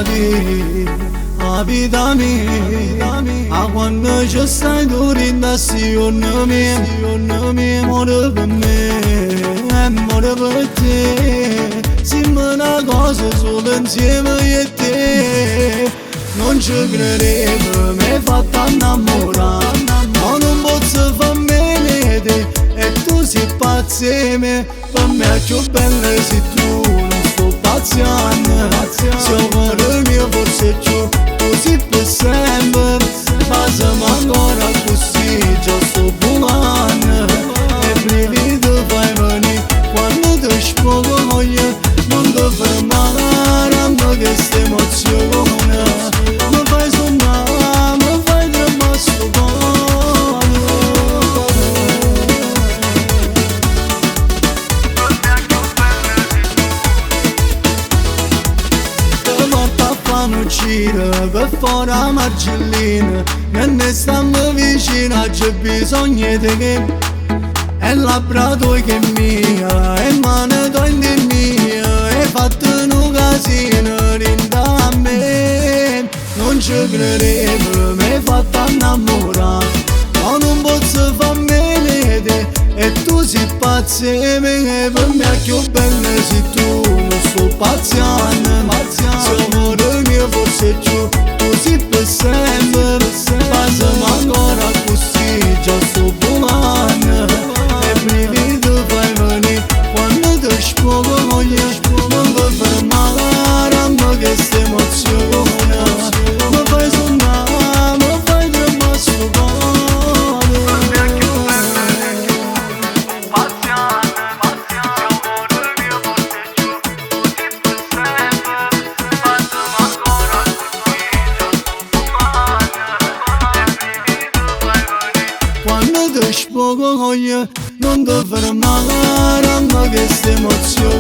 di a vita mia, a quando ci stai tu rindazione mia, muore per me, muore per te. Siamo una cosa solo insieme io e te. Non ci credevo, mi hai fatto innamorare, ma non posso farmi vedere. E tu sei pazza e me, per me è più bella sei tu. Non sto pazziando, se amore mio forse più così per sempre. Passami ancora così, già sto volando. E brividi fai venire quando ti spogo io. Non ti fermare, amo che sta emozione. Mi fai sognare, mi fai tremare sto cuore. Ti porto a fare un giro per fuori a Marcellina. Ne stiamo vicino, c'è bisogno di che. E labbra tua che è mia, e mano tua in mia. Hai fatto un casino rinda a me. Non ci credevo, mi hai fatto innamorare, ma non posso farmi vedere. E tu sei pazza e me, per me è più bella sei tu. Non sto pazziando, se amore mio forse è giù così per sempre. Passami ancora così, già sto volando. E brividi fai venire quando ti spogo io. Non ti fermare, amo che sta emozione. Mi fai sognare, mi fai tremare sto cuore. Quando ti spogo io, non ti fermare, amo che sta emozione.